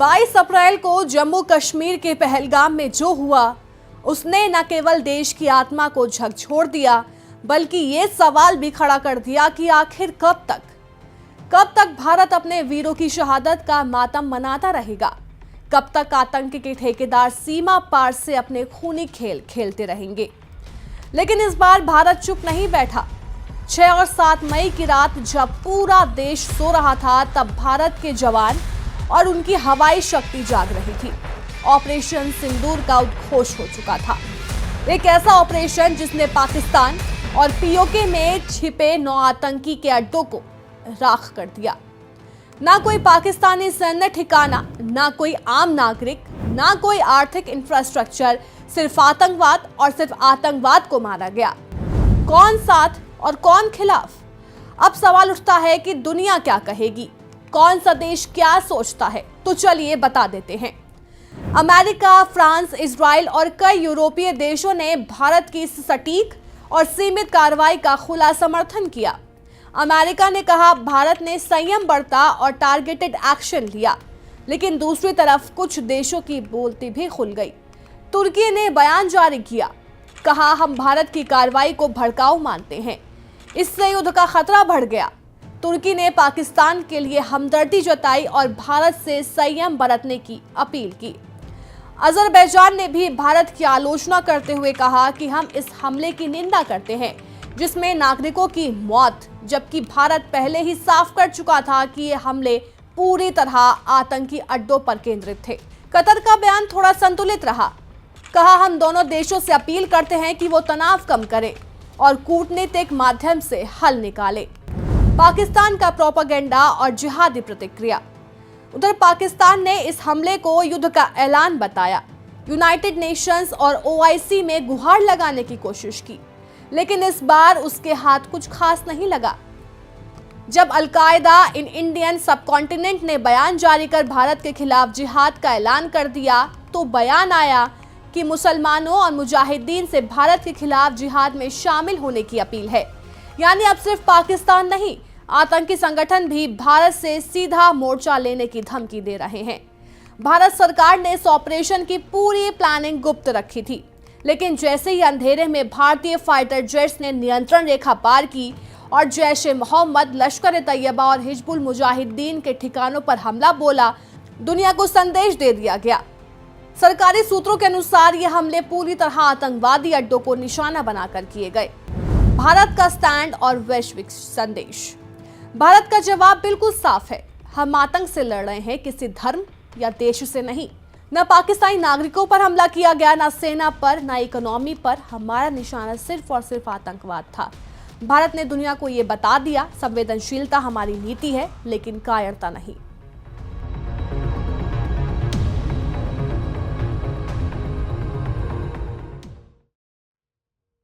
22 अप्रैल को जम्मू कश्मीर के पहलगाम में जो हुआ उसने न केवल देश की आत्मा को झकझोर दिया बल्कि ये सवाल भी खड़ा कर दिया कि आखिर कब तक भारत अपने वीरों की शहादत का मातम मनाता रहेगा। कब तक आतंक के ठेकेदार सीमा पार से अपने खूनी खेल खेलते रहेंगे। लेकिन इस बार भारत चुप नहीं बैठा। 6 और 7 मई की रात जब पूरा देश सो रहा था तब भारत के जवान और उनकी हवाई शक्ति जाग रही थी। ऑपरेशन सिंदूर का उद्घोष हो चुका था। एक ऐसा ऑपरेशन जिसने पाकिस्तान और पीओके में छिपे 9 आतंकी के अड्डों को राख कर दिया। ना कोई पाकिस्तानी सैन्य ठिकाना, ना कोई आम नागरिक, ना कोई आर्थिक इंफ्रास्ट्रक्चर, सिर्फ आतंकवाद और सिर्फ आतंकवाद को मारा गया। कौन साथ और कौन खिलाफ? अब सवाल उठता है कि दुनिया क्या कहेगी, कौन सा देश क्या सोचता है। तो चलिए बता देते हैं। अमेरिका, फ्रांस, इजराइल और कई यूरोपीय देशों ने भारत की इस सटीक और सीमित कार्रवाई का खुला समर्थन किया। अमेरिका ने कहा भारत ने संयम बरता और टारगेटेड एक्शन लिया, लेकिन दूसरी तरफ कुछ देशों की बोलती भी खुल गई। तुर्की ने बयान जारी किया, कहा हम भारत की कार्रवाई को भड़काऊ मानते हैं, इससे युद्ध का खतरा बढ़ गया। तुर्की ने पाकिस्तान के लिए हमदर्दी जताई और भारत से संयम बरतने की अपील की। अजरबैजान ने भी भारत की आलोचना करते हुए कहा कि हम इस हमले की निंदा करते हैं जिसमें नागरिकों की मौत, जबकि भारत पहले ही साफ कर चुका था कि ये हमले पूरी तरह आतंकी अड्डों पर केंद्रित थे। कतर का बयान थोड़ा संतुलित रहा। कहा हम दोनों देशों से अपील करते हैं कि वो तनाव कम करें और कूटनीतिक माध्यम से हल निकालें। पाकिस्तान का प्रोपेगेंडा और जिहादी प्रतिक्रिया। उधर पाकिस्तान ने इस हमले को युद्ध का ऐलान बताया। यूनाइटेड नेशंस और ओआईसी में गुहार लगाने की कोशिश की, लेकिन इस बार उसके हाथ कुछ खास नहीं लगा। जब अल-कायदा इन इंडियन सबकॉन्टिनेंट ने बयान जारी कर भारत के खिलाफ जिहाद का ऐलान कर दिया, तो बयान आया कि मुसलमानों और मुजाहिदीन से भारत के खिलाफ जिहाद में शामिल होने की अपील है। यानी अब सिर्फ पाकिस्तान नहीं, आतंकी संगठन भी भारत से सीधा मोर्चा लेने की धमकी दे रहे हैं। भारत सरकार ने इस ऑपरेशन की पूरी प्लानिंग गुप्त रखी थी, लेकिन जैसे ही अंधेरे में भारतीय फाइटर जेट्स ने नियंत्रण रेखा पार की और जैश-ए-मोहम्मद, लश्कर-ए-तैयबा और हिजबुल मुजाहिदीन के ठिकानों पर हमला बोला, दुनिया को संदेश दे दिया गया। सरकारी सूत्रों के अनुसार ये हमले पूरी तरह आतंकवादी अड्डों को निशाना बनाकर किए गए। भारत का स्टैंड और वैश्विक संदेश। भारत का जवाब बिल्कुल साफ है, हम आतंक से लड़ रहे हैं, किसी धर्म या देश से नहीं। न पाकिस्तानी नागरिकों पर हमला किया गया, न सेना पर, न इकोनॉमी पर। हमारा निशाना सिर्फ और सिर्फ आतंकवाद था। भारत ने दुनिया को ये बता दिया, संवेदनशीलता हमारी नीति है, लेकिन कायरता नहीं।